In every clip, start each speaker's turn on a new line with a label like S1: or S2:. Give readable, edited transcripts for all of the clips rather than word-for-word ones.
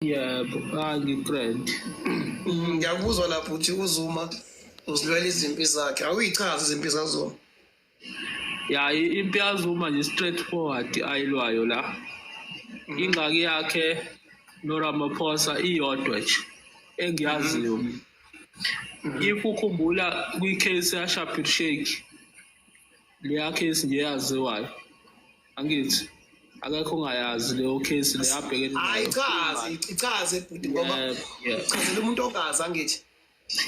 S1: Yebo, ngigrand.
S2: Ngiyakuzwa lapho uthi uZuma uzilwela izimpi zakhe. Awuyichazi izimpi zikaZuma.
S1: Ya impi yaZuma nje straightforward ayilwayo la. Ingxaki yakhe noRamaphosa iyodwa nje engiyaziyo. If ukhumbula kwicase yaShabir Sheikh leya case nje yaziwayo. Angithi akekho ongayazi leyo case le yabhekene
S2: Hayi ichaze bhuti ngoba uchazela umuntu ongazi angithi.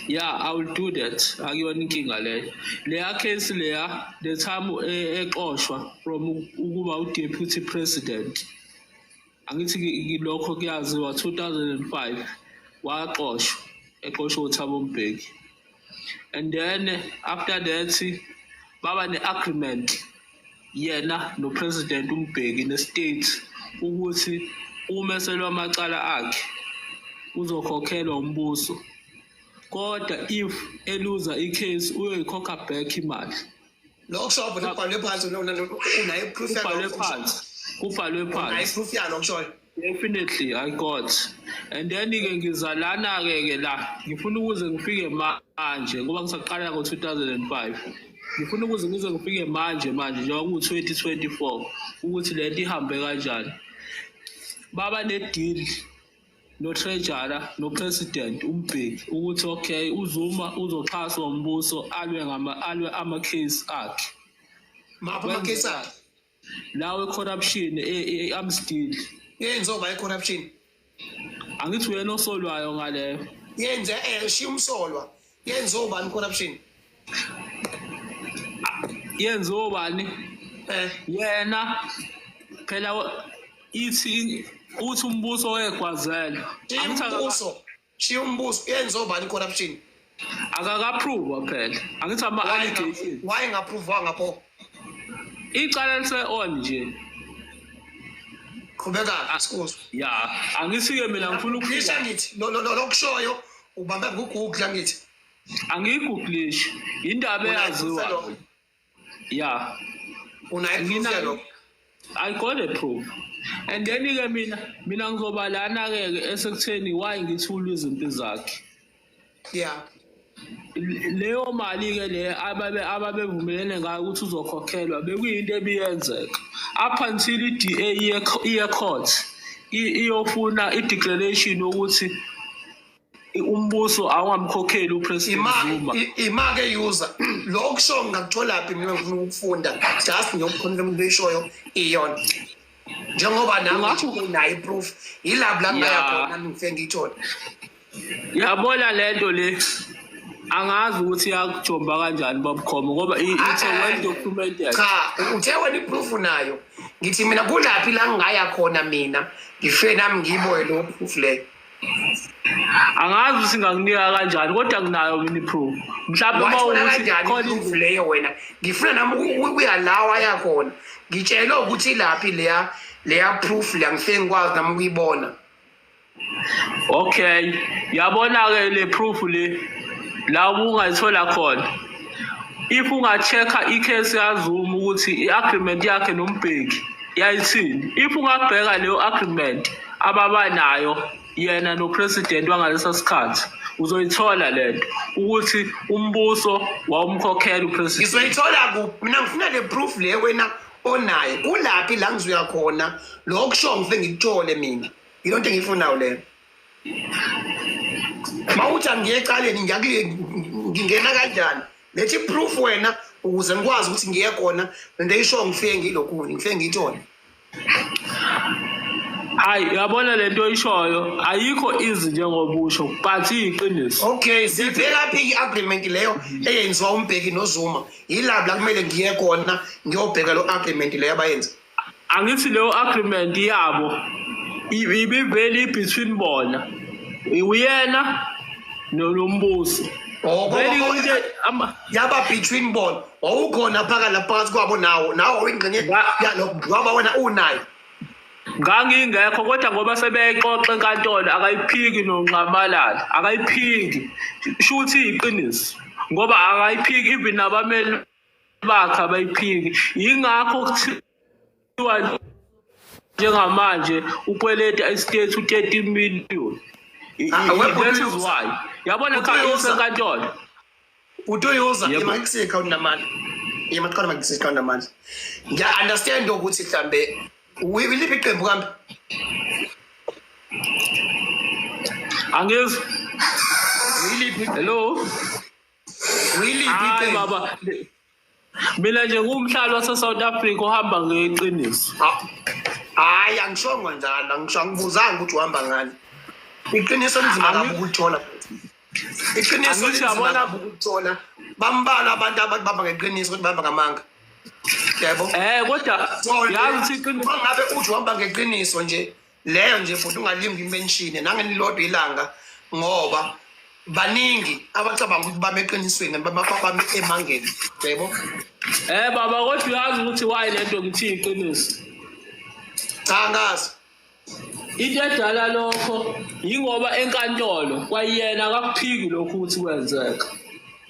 S1: Yeah, I will do that. Akuyona inkinga leyo. Leya case leya the time exoshwa from ukuba uDeputy President. Angithi lokho kuyaziwa 2005 waxoshwa exoshwa uThabo Mbeki. And then after that baba ne-agreement yena no-President uMbeki ne-state ukuthi uma eselwa amacala akhe uzokhokhelwa umbuso. Kodwa if eluza icase uyoyikhokha back imali.
S2: Lokho shopho libhalwe phansi unayo proof
S1: kubhalwe phansi.
S2: Unayo proof yalo kushoyo.
S1: Definitely I got. And then ngizalana ke la ngifuna ukuze ngifike manje ngoba ngisaqala ngo2005. Ngifuna ukuze ngize ngifike manje njengoba ku2024 ukuthi lento ihambe kanjani. Baba ne-deal no-treasurer no-president uMbeki ukuthi okay uZuma uzoxhaswa umbuso alwe ama-case akhe.
S2: Mapha ama-case akhe?
S1: Lawe corruption e-Amsterdam.
S2: Yenzoba i-corruption?
S1: Angithi wena osolwayo ngaleyo.
S2: Yenze shiya umsolwa. Yenzobani corruption?
S1: Yenzobani? Yena phela ithi uthi umbuso wegwazela.
S2: Shiya umbuso yenzobani corruption?
S1: Akaka-approve phela. Angithi ama-allegation.
S2: Why nga-approve ngapho?
S1: Icala lise-on nje.
S2: Qhubeka sikuzo.
S1: Ya, angithi-ke mina ngifuna
S2: ukufika ngithi lokushoyo ubambe ku-Google ngithi.
S1: Angiyiguglishi. Indaba eyaziwa. Yeah. I got a proof. And then-ke mina ngizoba lana-ke esekutheni why ngithi ulwiza izinto zakhe.
S2: Yeah.
S1: Leyo mali-ke le ababevumelene ngayo ukuthi uzokhokhelwa bekuyinto ebiyenzeka. Up until i-DA iye court iyofuna i-declaration ukuthi umbuso awungamkhokheli uPresident Zuma.
S2: Imake user lokusho ngakutholaphi mina ngifuna ukufunda just ngiyokukhona umuntu eshoyo iyona. Njengoba nami unayo proof ilapha la ngaya khona ngifike ngithola.
S1: Yabona lento le angazi ukuthi yakujomba kanjani babukhoma ngoba it's well documented.
S2: Cha, uthe wena iproof nayo. Ngithi mina kulaphi la ngaya khona mina ngifike nami ngiboye lo proof le.
S1: Angazi singakunika kanjani kodwa kunayo mina iproof. Mhlawumbe
S2: mawukuthi proof leyo wena ngifuna nami uyalawa yakhona. Ngitshela ukuthi laphi leya proof la ngifike ngikwazi nami ukuyibona.
S1: Okay, yabona ke le proof le la ungayithola khona. If unga-check-a icase yaZuma ukuthi i-agreement yakhe noMbeki yayithini. If ungabheka leyo agreement ababanayo yena no-president wangalesa sikhathi uzoyithola lento ukuthi umbuso wawumkhokhela upresident.
S2: Ngizoyithola kuphi? Mina ngifuna le proof le wena onayo. Kulaphi la ngizoya khona lokusho ngifike ngikuthole mina. Yilonto engiyifunayo leyo. Mawuthi angiyecaleni ngingena kanjani? Lethi proof wena ukuze ngikwazi ukuthi ngiye khona lento eyisho ngifike ngilokhu ngifike ngiyithole.
S1: Hayi yabona lento oyishoyo ayikho easy njengobusho but iyiqiniso.
S2: Okay, sibheka phi i-agreement leyo eyenziwa uMbeki noZuma. Yilapha la kumele ngiye khona ngiyobheka lo agreement leyo abayenza.
S1: Angithi leyo agreement yabo ibiveli between bona. Uyena nombuso.
S2: Yaba between bona. Wawukhona phaka la phansi kwabo nawo ingxenye yalo ngoba wena unayo.
S1: Ngangingekho kodwa ngoba sebeyixoxa enkantolo akayiphiki noNxamalala akayiphiki shuthi iqiniso ngoba akayiphiki even nabameli bakhe abayiphiki yingakho kuthiwa njengamanje ukweleta estate u-13 million. That is why. Yabona cha isenkantolo.
S2: Utoyoza imangise account namanje. Imakhona mangise account namanje. Ngiya understand ukuthi mhlambe uyiliphi iqembu kambe?
S1: Angizwa.
S2: Uyiliphi?
S1: Hello.
S2: Uyiliphi
S1: Hayi
S2: iqembu?
S1: baba. Mina nje ngumhlali wase South Africa ohamba ngeqiniso.
S2: Hayi angishongo njalo, angibuzanga ukuthi uhamba ngani. Iqiniso linzima kabi ukuthola. Iqiniso linzima kabi ukuthola. Bambala abantu ababamba ngeqiniso ukuthi bahamba ngamanga. Yebo.
S1: Kodwa yazi ukuthi
S2: ngabe uthi uhamba ngeqiniso nje leyo nje futhi ungalimbi imenshini nangenilodwa ilanga ngoba baningi abacabanga ukuthi bame eqinisweni bamafaka emangeni. Yebo.
S1: Baba kodwa yazi ukuthi why lento ngithi iqiniso.
S2: Cha ngazi.
S1: Into edala lokho yingoba enkantolo kwayena akakuphiki lokho ukuthi kwenzeka.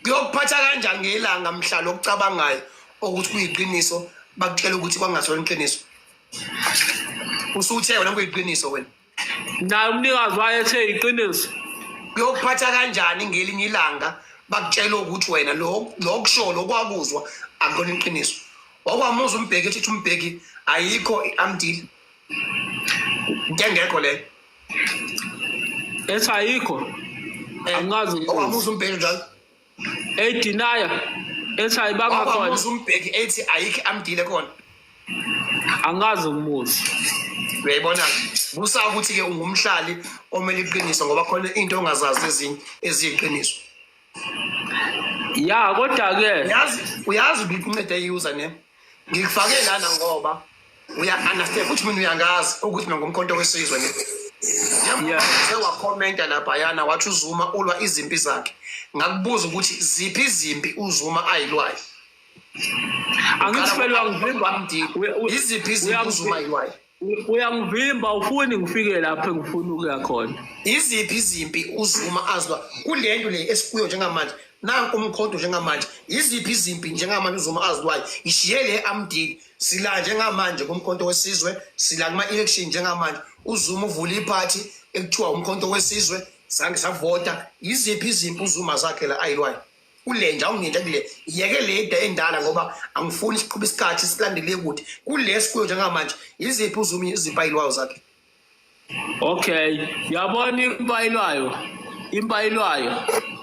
S2: Kuyokuphatha kanjani ngelanga mhlalo okucabangayo ukuthi kuyiqiniso bakutshela ukuthi kwangasona iqiniso. Usuthe wena kuyiqiniso wena.
S1: Na umnikazi wayethe iqiniso.
S2: Kuyokuphatha kanjani ngelinye ilanga bakutshela ukuthi wena lokusho lokwakuzwa akona iqiniso. Wakwamuza umbheki ethi umbheki ayikho iamdile. Ngengekho le.
S1: Ethi ayikho. Angazi
S2: wakwamuza umbheki njalo.
S1: Denier. Ethi ayibanga khona.
S2: Wakwamuza umbheki ethi ayikho iamdile khona.
S1: Angazi umuzi.
S2: Uyayibona kusa ukuthi ke ungumhlali omele iqiniso ngoba khona into ongazazi ezinye eziyiqiniso.
S1: Ya kodwa ke
S2: uyazi ukunceda user ne ngikufake lana ngoba uya understand futhi mina uyangazi ukuthi mina ngomkhonto wesizwe ne sewa commenta lapha yana wathi uZuma ulwa izimpi zakhe ngakubuza ukuthi ziphi izimpi uZuma ayilwayo.
S1: Angisifelwa ngivimba
S2: iziphi izimpi uZuma ayilwayo.
S1: Uyangivimba ufuni ngifike lapha engifuna ukuya khona.
S2: Iziphi izimpi uZuma azwa kulento le esikuyo njengamanje nanku umkhonto njengamanje iziphi izimpi njengamanje uZuma azwayo ishiye le amdili sila njengamanje kumkhonto wesizwe sila kuma election njengamanje uZuma uvula iparty ekuthiwa umkhonto wesizwe sange savota iziphi izimpi uZuma zakhe la ayilwayo ulenja unginto kule yeke leda endala ngoba angifuni isiqhubha isikhathi silandele ukuthi kulesikuyo njengamanje iziphi uZuma iziphi ayilwayo zakhe.
S1: Okay yabona impayilwayo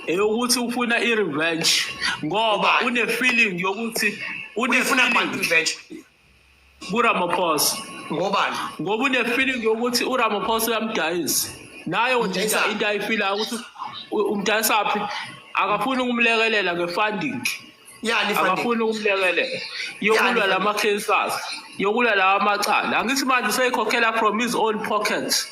S1: eyokuthi ufuna i-revenge ngoba une-feeling yokuthi
S2: unefuna revenge
S1: kuRamaphosa
S2: ngobani
S1: ngoba une-feeling yokuthi uRamaphosa uyamdayisa nayo nje into ayifilayo ukuthi umdayisaphi akafuni ukumlekelela nge-funding akafuni ukumlekelela yokulwa lama-cases yokulwa lawa macala angithi manje useyikhokhela from his own pocket.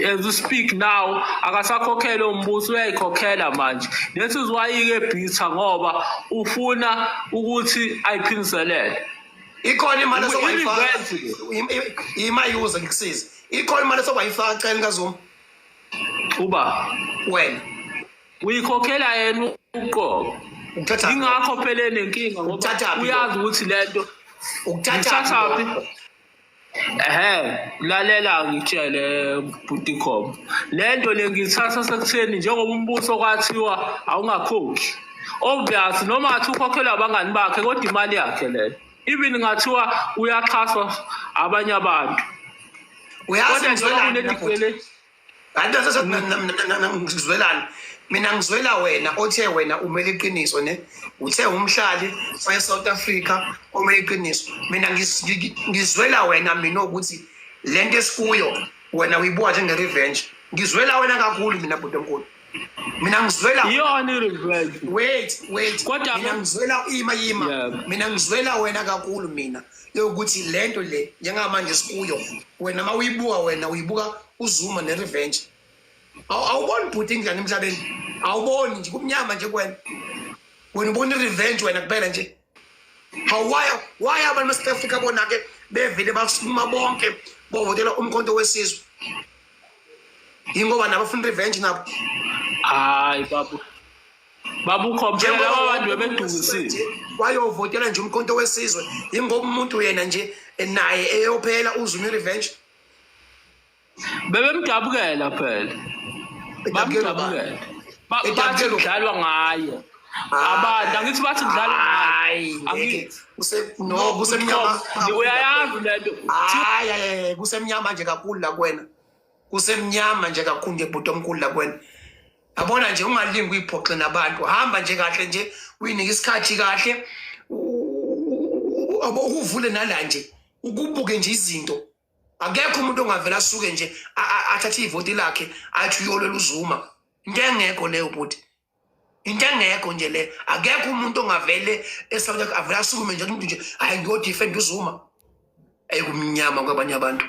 S1: As we speak now akasakhokhela umbuso uyayikhokhela manje that is why ike bitter ngoba ufuna ukuthi ayiphiniselele
S2: ikhona imali sobayifaka imayuza ngikusiza ikhona imali sobayifaka cela kaZuma
S1: uba
S2: wena
S1: uyikhokhela yena uqobo ingakho phela nenkinga ngoba uyazi ukuthi lento ukuthatha lalela ngitshele Butikhomo lento lengithatha sekutheni njengoba umbuso kwathiwa awungakhokhi obvious noma athi ukhokhelwa abangani bakhe kodwa imali yakhe leyo even ngathiwa uyaxhaswa abanye abantu
S2: uyazi ngizwelana mina ngizwela wena othe wena umele iqiniso ne uthe umhlali waseSouth Africa omele iqiniso mina ngizwela wena mina ukuthi lento esikuyo wena uyibuka njenge revenge ngizwela wena kakhulu mina bhuti enkulu mina ngizwela
S1: iyona revenge
S2: wait kodwa mina ngizwela mina ngizwela wena kakhulu mina lokuthi lento le njengamanje esikuyo wena mawuyibuka wena uyibuka uZuma ne revenge awuboni bhuti ingane emhlabeni awuboni nje kumnyama nje wena ubona revenge wena kuphela nje why abantu base Africa bona ke bevele basuma bonke bovotela umkhonto wesizwe ingoba nabafuna revenge nabo
S1: hayi babu babukhompela laba bantu bebedukisile
S2: wayovotela nje umkhonto wesizwe ingoba umuntu yena nje naye eyophela uzuma revenge
S1: bebemdabukela phela bamdabukela bathi kudlalwa ngayo abantu angithi bathi kudlalwa ngayo
S2: kusemnyama
S1: uyayazi lento
S2: hayi kusemnyama nje kakhulu la kwena kusemnyama nje kakhulu ngebhuti omkhulu la kwena yabona nje ungalingi uyiphoxe nabantu hamba nje kahle nje uyinika isikhathi kahle ukuvule nala nje ukubuke nje izinto akekho umuntu ongavela asuke nje athathe ivoti lakhe athi uyolwela uzuma into engekho leyo bhuti into engekho nje le akekho umuntu ongavele esawuthi avela asukume nje umuntu nje hayi ngiyodefend uzuma ekumnyama kwabanye abantu